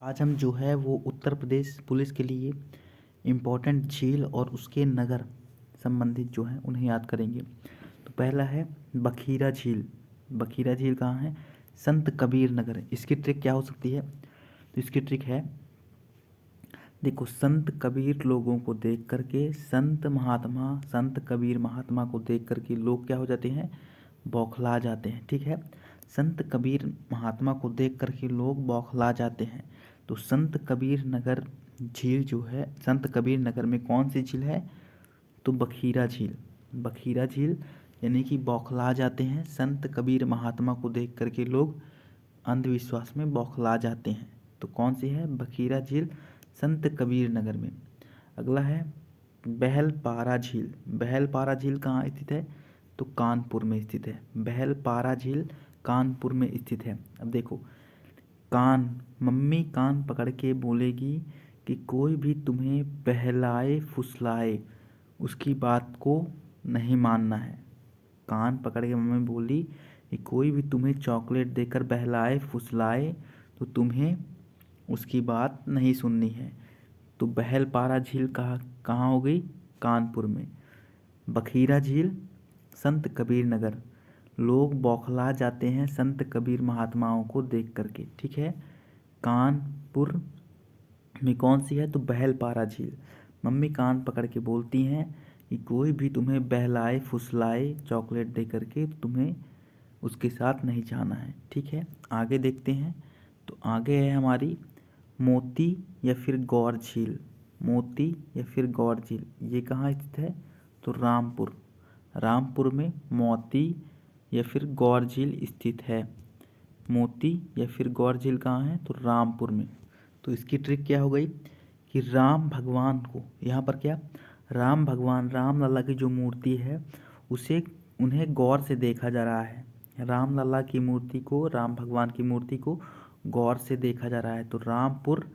आज हम जो है वो उत्तर प्रदेश पुलिस के लिए इम्पोर्टेंट झील और उसके नगर संबंधित जो हैं उन्हें याद करेंगे। तो पहला है बखीरा झील। बखीरा झील कहाँ है? संत कबीर नगर। इसकी ट्रिक क्या हो सकती है? तो इसकी ट्रिक है, देखो, संत कबीर लोगों को देख करके संत कबीर महात्मा को देख करके लोग क्या हो जाते हैं? बौखला जाते हैं। ठीक है, संत कबीर महात्मा को देख करके लोग बौखला जाते हैं। तो संत कबीर नगर झील जो है, संत कबीर नगर में कौन सी झील है? तो बखीरा झील। बखीरा झील यानी कि बौखला जाते हैं। संत कबीर महात्मा को देख करके लोग अंधविश्वास में बौखला जाते हैं। तो कौन सी है? बखीरा झील, संत कबीर नगर में। अगला है बहलपारा झील। बहलपारा झील कहाँ स्थित है? तो कानपुर में स्थित है। बहलपारा झील कानपुर में स्थित है। अब देखो, मम्मी कान पकड़ के बोलेगी कि कोई भी तुम्हें बहलाए फुसलाए उसकी बात को नहीं मानना है। कान पकड़ के मम्मी बोली कि कोई भी तुम्हें चॉकलेट देकर बहलाए फुसलाए तो तुम्हें उसकी बात नहीं सुननी है। तो बहलपारा झील कहाँ हो गई? कानपुर में। बखीरा झील संत कबीर नगर। लोग बौखला जाते हैं संत कबीर महात्माओं को देख करके। ठीक है, कानपुर में कौन सी है? तो बहलपारा झील। मम्मी कान पकड़ के बोलती हैं कि कोई भी तुम्हें बहलाए फुसलाए चॉकलेट दे करके तुम्हें उसके साथ नहीं जाना है। ठीक है, आगे देखते हैं। तो आगे है हमारी मोती या फिर गौर झील। मोती या फिर गौर झील ये कहाँ स्थित है? तो रामपुर। रामपुर में मोती या फिर गौर झील स्थित है। मोती या फिर गौर झील कहाँ है? तो रामपुर में। तो इसकी ट्रिक क्या हो गई कि राम भगवान को यहाँ पर क्या, राम भगवान राम लला की जो मूर्ति है उसे उन्हें गौर से देखा जा रहा है। राम लला की मूर्ति को, राम भगवान की मूर्ति को गौर से देखा जा रहा है। तो रामपुर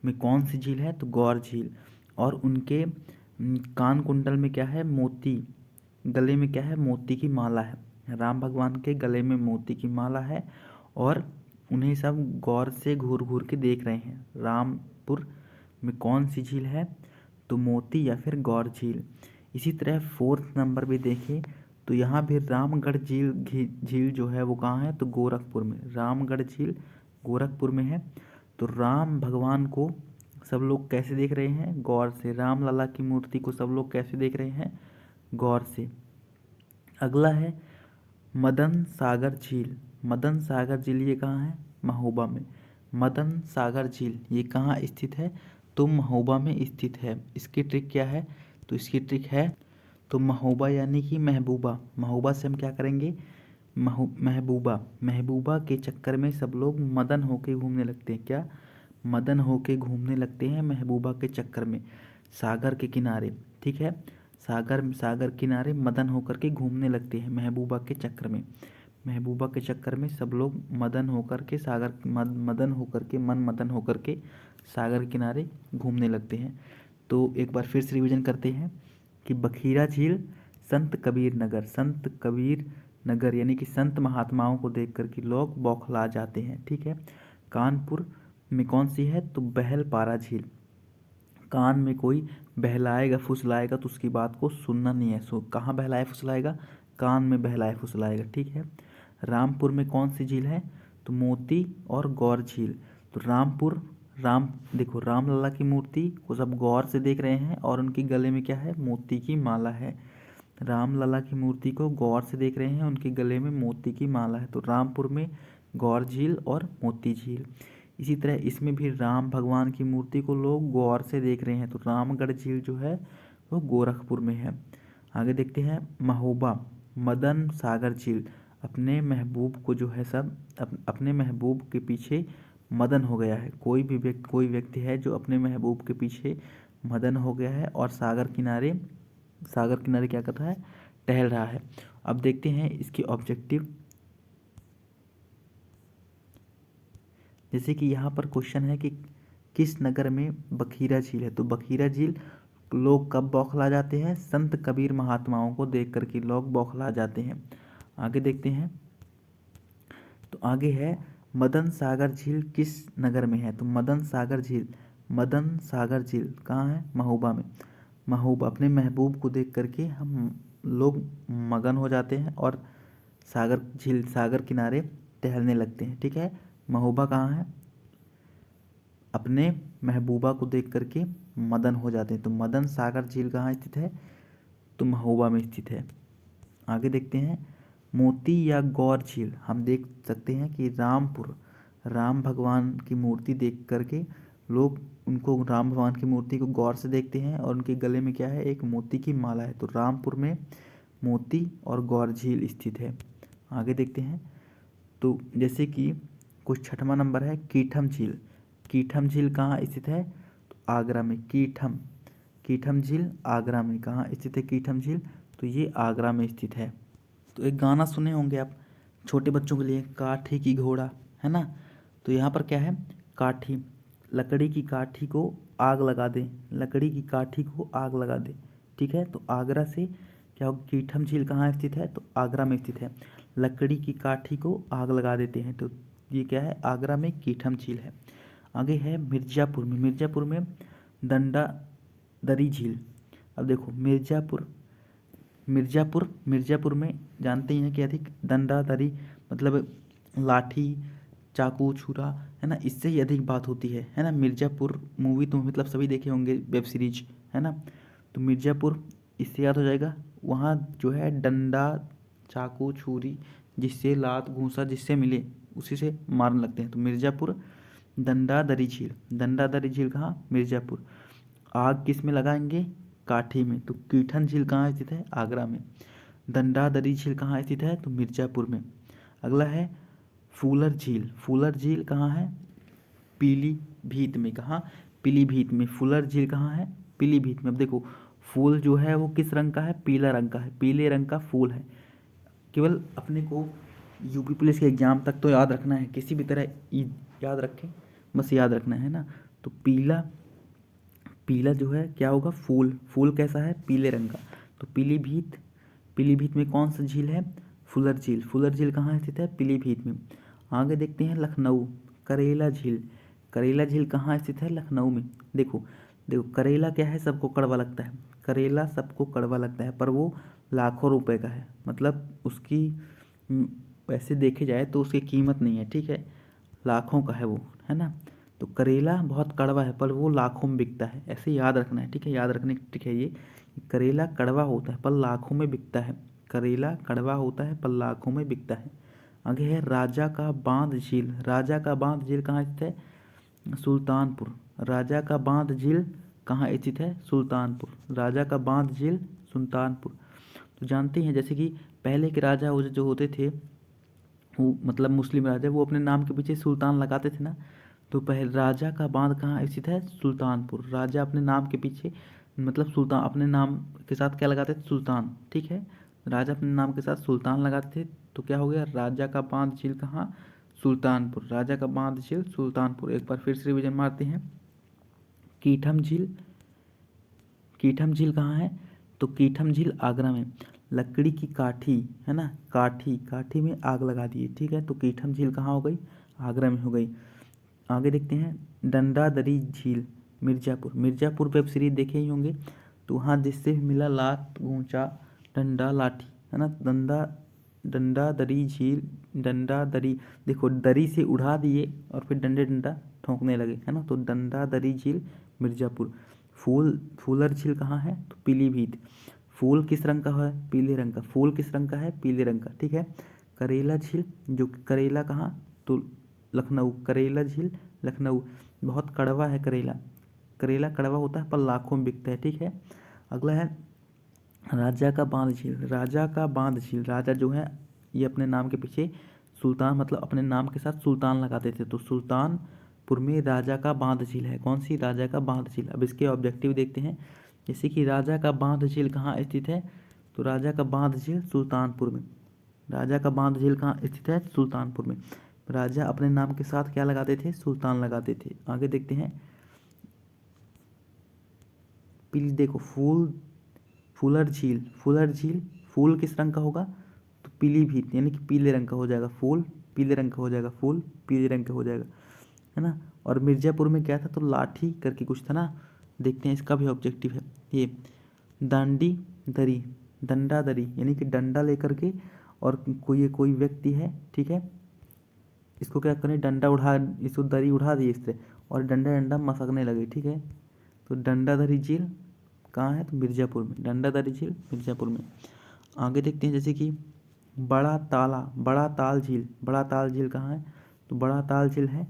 में कौन सी झील है? तो गौर झील। और उनके कान कुंडल में क्या है? मोती। गले में क्या है? मोती की माला है। राम भगवान के गले में मोती की माला है और उन्हें सब गौर से घूर घूर के देख रहे हैं। रामपुर में कौन सी झील है? तो मोती या फिर गौर झील। इसी तरह 4th नंबर पे देखें तो यहाँ भी रामगढ़ झील जो है वो कहाँ है? तो गोरखपुर में। रामगढ़ झील गोरखपुर में है। तो राम भगवान को सब लोग कैसे देख रहे हैं? गौर से। राम लला की मूर्ति को सब लोग कैसे देख रहे हैं? गौर से। अगला है मदन सागर झील। मदन सागर झील ये कहाँ है? महोबा में। मदन सागर झील ये कहाँ स्थित है? तो महोबा में स्थित है। इसकी ट्रिक क्या है? तो इसकी ट्रिक है, तो महोबा यानी कि महबूबा। महोबा से हम क्या करेंगे? महबूबा के चक्कर में सब लोग मदन होके घूमने लगते हैं। क्या? मदन होके घूमने लगते हैं महबूबा के चक्कर में, सागर के किनारे। ठीक है, सागर किनारे मदन होकर के घूमने लगते हैं महबूबा के चक्कर में। महबूबा के चक्कर में सब लोग मदन होकर के मन मदन होकर के सागर किनारे घूमने लगते हैं। तो एक बार फिर से रिवीजन करते हैं कि बखीरा झील संत कबीर नगर। संत कबीर नगर यानी कि संत महात्माओं को देख कर के लोग बौखला जाते हैं। ठीक है, कानपुर में कौन सी है? तो बहलपारा झील। कान में कोई बहलाएगा फुसलाएगा तो उसकी बात को सुनना नहीं है। सो कहाँ बहलाए फुसलाएगा? कान में बहलाए फुसलाएगा। ठीक है, रामपुर में कौन सी झील है? तो मोती और गौर झील। तो देखो, राम लला की मूर्ति को सब गौर से देख रहे हैं और उनके गले में क्या है? मोती की माला है। राम लला की मूर्ति को गौर से देख रहे हैं, उनके गले में मोती की माला है। तो रामपुर में गौर झील और मोती झील। इसी तरह इसमें भी राम भगवान की मूर्ति को लोग गौर से देख रहे हैं। तो रामगढ़ झील जो है वो गोरखपुर में है। आगे देखते हैं महोबा। मदन सागर झील। अपने महबूब को जो है सब अपने महबूब के पीछे मदन हो गया है। कोई व्यक्ति है जो अपने महबूब के पीछे मदन हो गया है और सागर किनारे क्या कर रहा है? टहल रहा है। अब देखते हैं इसके ऑब्जेक्टिव। जैसे कि यहाँ पर क्वेश्चन है कि किस नगर में बखीरा झील है? तो बखीरा झील लोग कब बौखला जाते हैं? संत कबीर महात्माओं को देख करके लोग बौखला जाते हैं। आगे देखते हैं। तो आगे है मदन सागर झील किस नगर में है? तो मदन सागर झील कहाँ है? महोबा में। महोबा, अपने महबूब को देख करके हम लोग मगन हो जाते हैं और सागर किनारे टहलने लगते हैं। ठीक है, महोबा कहाँ है? अपने महबूबा को देख करके मदन हो जाते हैं। तो मदन सागर झील कहाँ स्थित है? तो महोबा में स्थित है। आगे देखते हैं, मोती या गौर झील। हम देख सकते हैं कि राम भगवान की मूर्ति देख करके लोग उनको राम भगवान की मूर्ति को गौर से देखते हैं और उनके गले में क्या है? एक मोती की माला है। तो रामपुर में मोती और गौर झील स्थित है। आगे देखते हैं, तो जैसे कि कुछ छठवां नंबर है कीठम झील। कीठम झील कहाँ स्थित है? तो आगरा में। कीठम झील आगरा में। कहाँ स्थित है कीठम झील? तो ये आगरा में स्थित है। तो एक गाना सुने होंगे आप छोटे बच्चों के लिए, काठी की घोड़ा, है ना। तो यहाँ पर क्या है? काठी, लकड़ी की काठी को आग लगा दे, लकड़ी की काठी को आग लगा दे। ठीक है, तो आगरा से क्या होगा? कीठम झील कहाँ स्थित है? तो आगरा में स्थित है। लकड़ी की काठी को आग लगा देते हैं, तो ये क्या है? आगरा में कीठम झील है। आगे है मिर्ज़ापुर में दंडा दरी झील। अब देखो मिर्ज़ापुर में जानते ही हैं कि अधिक दंडा दरी मतलब लाठी चाकू छुरा, है ना, इससे ही अधिक बात होती है ना। मिर्ज़ापुर मूवी तो मतलब सभी देखे होंगे, वेब सीरीज, है ना। तो मिर्ज़ापुर इससे याद हो जाएगा, वहाँ जो है डंडा चाकू छुरी जिससे लात घूंसा जिससे मिले उसी से मारने लगते हैं। तो मिर्ज़ापुर दंडा दरी झील कहाँ? मिर्ज़ापुर। आग किस में लगाएंगे? काठी में। तो कीठन झील कहाँ स्थित है? आगरा में। दंडा दरी झील कहाँ स्थित है? तो मिर्ज़ापुर में। अगला है फूलर झील कहाँ है? पीलीभीत में। कहाँ? पीलीभीत में। फूलर झील कहाँ है? पीलीभीत में। अब देखो फूल जो है वो किस रंग का है? पीला रंग का है, पीले रंग का फूल है। केवल अपने को यूपी पुलिस के एग्जाम तक तो याद रखना है, किसी भी तरह याद रखें, बस याद रखना है ना। तो पीला जो है क्या होगा? फूल कैसा है? पीले रंग का। तो पीलीभीत में कौन सा झील है? फुलर झील कहाँ स्थित है? पीलीभीत में। आगे देखते हैं लखनऊ, करेला झील कहाँ स्थित है? लखनऊ में। देखो करेला क्या है? सबको कड़वा लगता है, करेला सबको कड़वा लगता है, पर वो लाखों रुपए का है। मतलब उसकी वैसे देखे जाए तो उसकी कीमत नहीं है, ठीक है, लाखों का है वो, है ना। तो करेला बहुत कड़वा है पर वो लाखों में बिकता है, ऐसे याद रखना है, ठीक है, याद रखने की ट्रिक है ये। करेला कड़वा होता है पर लाखों में बिकता है, करेला कड़वा होता है पर लाखों में बिकता है। आगे है राजा का बांध झील। राजा का बांध झील कहाँ स्थित है? सुल्तानपुर। राजा का बांध झील कहाँ स्थित है? सुल्तानपुर। राजा का बांध झील सुल्तानपुर। तो जानते हैं जैसे कि पहले के राजा जो होते थे वो मतलब मुस्लिम राजा, वो अपने नाम के पीछे सुल्तान लगाते थे ना। तो पहले राजा का बांध कहाँ स्थित है? सुल्तानपुर। राजा अपने नाम के पीछे मतलब सुल्तान अपने नाम के साथ क्या लगाते थे? सुल्तान, ठीक है। राजा अपने नाम के साथ सुल्तान लगाते थे, तो क्या हो गया? राजा का बांध झील कहाँ? सुल्तानपुर। राजा का बांध झील सुल्तानपुर। एक बार फिर से रिवीजन मारते हैं। कीठम झील कहाँ है? तो कीठम झील आगरा में। लकड़ी की काठी, है ना, काठी में आग लगा दी, ठीक है। तो कीठम झील कहाँ हो गई? आगरा में हो गई। आगे देखते हैं डंडा दरी झील मिर्ज़ापुर वेब सीरीज देखे ही होंगे। तो वहाँ जिससे भी मिला लात घूंचा डंडा लाठी, है ना। डंडा दरी झील, डंडा दरी, देखो दरी से उड़ा दिए और फिर डंडा ठोंकने लगे, है ना। तो डंडा दरी झील मिर्ज़ापुर। फूलर झील कहाँ है? तो पीलीभीत। फूल किस रंग का है? पीले रंग का। फूल किस रंग का है? पीले रंग का, ठीक है। करेला झील, जो करेला कहाँ? तो लखनऊ। करेला झील लखनऊ। बहुत कड़वा है करेला, करेला कड़वा होता है पर लाखों में बिकता है, ठीक है। अगला है राजा का बांध झील। राजा जो है ये अपने नाम के पीछे सुल्तान मतलब अपने नाम के साथ सुल्तान लगाते थे, तो सुल्तानपुर में राजा का बांध झील है। कौन सी? राजा का बांध झील। अब इसके ऑब्जेक्टिव देखते हैं, जैसे कि राजा का बांध झील कहाँ स्थित है? तो राजा का बांध झील सुल्तानपुर में। राजा का बांध झील कहाँ स्थित है? सुल्तानपुर में। राजा अपने नाम के साथ क्या लगाते थे? सुल्तान लगाते थे। आगे देखते हैं देखो फूलर झील फूल किस रंग का होगा? तो पीलीभीत, यानी कि पीले रंग का हो जाएगा। फूल पीले रंग का हो जाएगा, फूल पीले रंग का हो जाएगा, है ना। और मिर्ज़ापुर में क्या था, तो लाठी करके कुछ था ना। देखते हैं इसका भी ऑब्जेक्टिव है ये, दांडी दरी, डंडा दरी, यानी कि डंडा लेकर के, और कोई व्यक्ति है, ठीक है, इसको क्या करें, डंडा उठा, इसको दरी उठा दी इस तरह, और डंडा डंडा मसकने लगे, ठीक है। तो डंडा दरी झील कहाँ है, तो मिर्ज़ापुर में, डंडा दरी झील मिर्ज़ापुर में। आगे देखते हैं जैसे कि बड़ा ताल झील, बड़ा ताल झील कहाँ है, तो बड़ा ताल झील है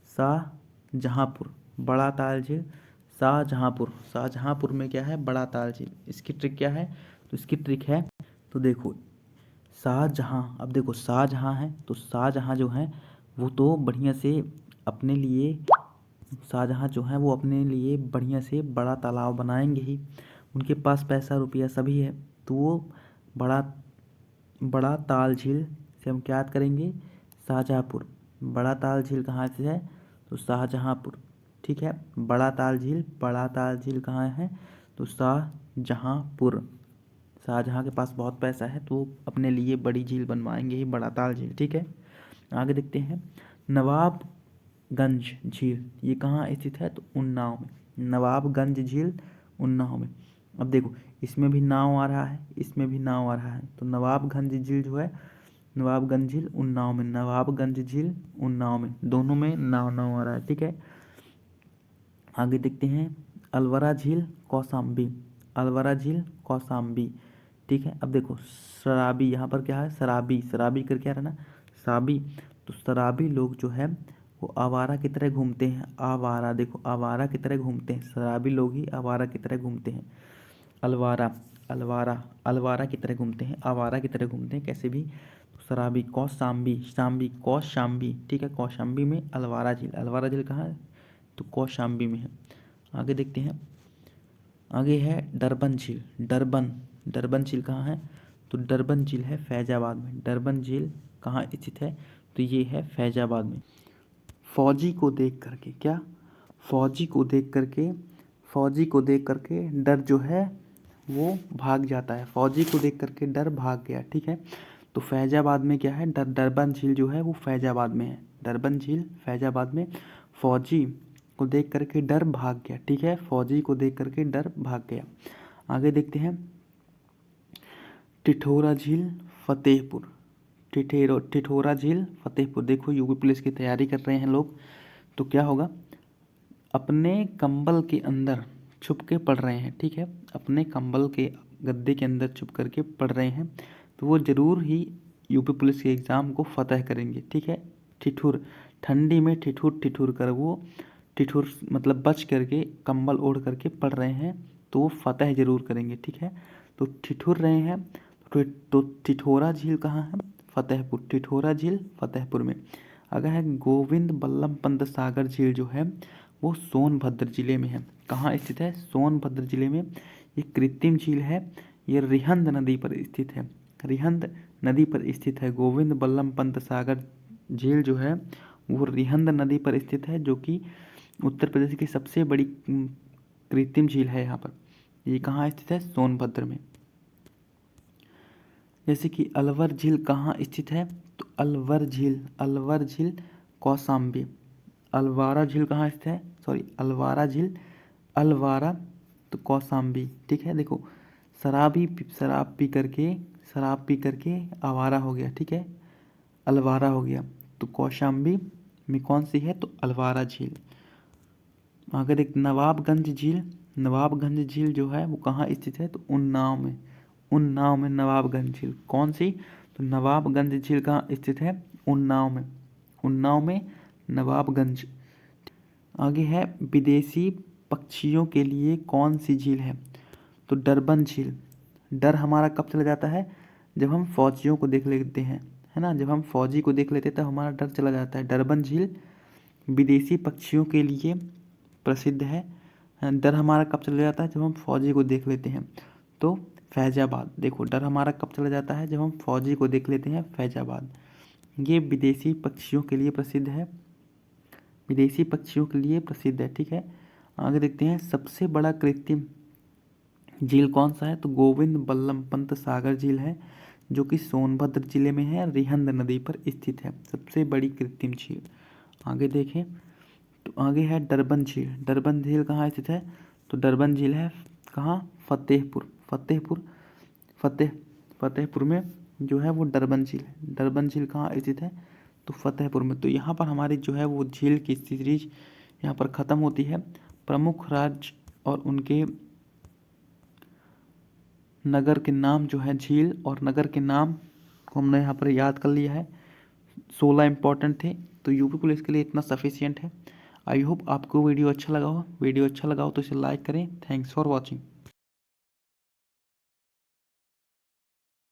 शाहजहाँपुर, बड़ा ताल झील शाहजहाँपुर, शाहजहाँपुर में क्या है, बड़ा ताल झील। इसकी ट्रिक क्या है, तो इसकी ट्रिक है, तो देखो शाहजहाँ, अब देखो शाहजहाँ है, तो शाहजहाँ जो है वो तो बढ़िया से अपने लिए, शाहजहाँ जो है वो अपने लिए बढ़िया से बड़ा तालाब बनाएंगे ही, उनके पास पैसा रुपया सभी है, तो वो बड़ा बड़ा ताल झील से हम क्या याद करेंगे, शाहजहाँपुर। बड़ा ताल झील कहाँ से है, तो शाहजहाँपुर, ठीक है। बड़ा ताल झील कहाँ है, तो शाहजहाँपुर। शाहजहाँ के पास बहुत पैसा है, तो अपने लिए बड़ी झील बनवाएंगे ही, बड़ा ताल झील, ठीक है। आगे देखते हैं नवाबगंज झील, ये कहाँ स्थित है, तो उन्नाव में, नवाबगंज झील उन्नाव में। अब देखो इसमें भी नाव आ रहा है, इसमें भी नाव आ रहा है, तो नवाबगंज झील जो है, नवाबगंज झील उन्नाव में, नवाबगंज झील उन्नाव में, दोनों में नाव नाव आ रहा है, ठीक है। आगे देखते हैं अलवरा झील कौसाम्बी, अलवरा झील कौसाम्बी, ठीक है। अब देखो शराबी, यहाँ पर क्या है, शराबी, शराबी कर क्या रहना, शराबी, तो शराबी लोग जो है वो आवारा की तरह घूमते हैं, आवारा, देखो आवारा की तरह घूमते हैं, शराबी लोग ही आवारा की तरह घूमते हैं। अलवारा, अलवारा, अलवारा की तरह घूमते हैं, आवारा की तरह घूमते हैं, कैसे भी। शराबी कौशाम्बी, शाम्बी कौशाम्बी, ठीक है, कौशाम्बी में अलवारा झील, अलवारा झील कहाँ है, तो कौशाम्बी में है। आगे देखते हैं, आगे है डरबन झील, डरबन, डरबन झील कहाँ है, तो डरबन झील है फैजाबाद में, डरबन झील कहाँ स्थित है, तो ये है फैजाबाद में। फौजी को देख करके क्या, फौजी को देख करके, फौजी को देख करके डर जो है वो भाग जाता है, फौजी को देख करके डर भाग गया, ठीक है। तो फैजाबाद में क्या है, डरबन झील जो है वो फैजाबाद में है, डरबन झील फैजाबाद में। फौजी को देख करके डर भाग गया, ठीक है, फौजी को देख करके डर भाग गया। आगे देखते हैं टिठोरा झील फतेहपुर, टिठोरा झील फतेहपुर। देखो यूपी पुलिस की तैयारी कर रहे हैं लोग, तो क्या होगा, अपने कंबल के अंदर छुप के पढ़ रहे हैं, ठीक है, अपने कंबल के गद्दे के अंदर छुप करके पढ़ रहे हैं, तो वो ज़रूर ही यूपी पुलिस के एग्ज़ाम को फतह करेंगे, ठीक है। ठिठुर, ठंडी में ठिठुर ठिठुर कर, वो ठिठुर मतलब बच करके कंबल ओढ़ करके पढ़ रहे हैं, तो वो फतह ज़रूर करेंगे, ठीक है। तो ठिठुर रहे हैं, तो टिठोरा झील कहाँ है, फतेहपुर, टिठोरा झील फतेहपुर में। अगर है गोविंद बल्लभ पंत सागर झील जो है वो सोनभद्र जिले में है, कहाँ स्थित है, सोनभद्र जिले में। ये कृत्रिम झील है, ये रिहंद नदी पर स्थित है, रिहंद नदी पर स्थित है। गोविंद बल्लभ पंत सागर झील जो है वो रिहंद नदी पर स्थित है, जो कि उत्तर प्रदेश की सबसे बड़ी कृत्रिम झील है यहाँ पर। ये कहाँ स्थित है, सोनभद्र में। जैसे कि अलवर झील कहाँ स्थित है, तो अलवर झील कौसाम्बी। अलवारा झील कहाँ स्थित है, सॉरी अलवारा झील, अलवारा तो कौसाम्बी, ठीक है। देखो शराब पी करके आवारा हो गया, ठीक है, अलवारा हो गया, तो कौशाम्बी में कौन सी है, तो अलवारा झील। आगे देख नवाबगंज झील, नवाबगंज झील जो है वो कहाँ स्थित है, तो उन्नाव में, उन्नाव में नवाबगंज झील, कौन सी, तो नवाबगंज झील कहाँ स्थित है, उन्नाव में, उन्नाव में नवाबगंज। आगे है विदेशी पक्षियों के लिए कौन सी झील है, तो डरबन झील। डर हमारा कब चला जाता है, जब हम फौजियों को देख लेते हैं, है ना, जब हम फौजी को देख लेते हैं तो हमारा डर चला जाता है। डरबन झील विदेशी पक्षियों के लिए प्रसिद्ध है। डर हमारा कब चला जाता है, जब हम फौजी को देख लेते हैं, तो फैजाबाद। देखो डर हमारा कब चला जाता है, जब हम फौजी को देख लेते हैं, फैजाबाद। ये विदेशी पक्षियों के लिए प्रसिद्ध है, विदेशी पक्षियों के लिए प्रसिद्ध है, ठीक है। आगे देखते हैं सबसे बड़ा कृत्रिम झील कौन सा है, तो गोविंद बल्लभ पंत सागर झील है, जो कि सोनभद्र जिले में है, रिहंद नदी पर स्थित है, सबसे बड़ी कृत्रिम झील। आगे देखें तो आगे है डरबन झील। डरबन झील कहाँ स्थित है? तो डरबन झील है कहाँ? फतेहपुर में जो है वो डरबन झील है। डरबन झील कहाँ स्थित है? तो फतेहपुर में। तो यहाँ पर हमारी जो है वो झील की सीरीज यहाँ पर ख़त्म होती है। प्रमुख राज्य और उनके नगर के नाम जो है, झील और नगर के नाम को हमने यहाँ पर याद कर लिया है। 16 इंपॉर्टेंट थे, तो यूपी पुलिस के लिए इतना सफिशियंट है। आई होप आपको वीडियो अच्छा लगा हो। वीडियो अच्छा लगा हो तो इसे लाइक करें। Thanks for watching.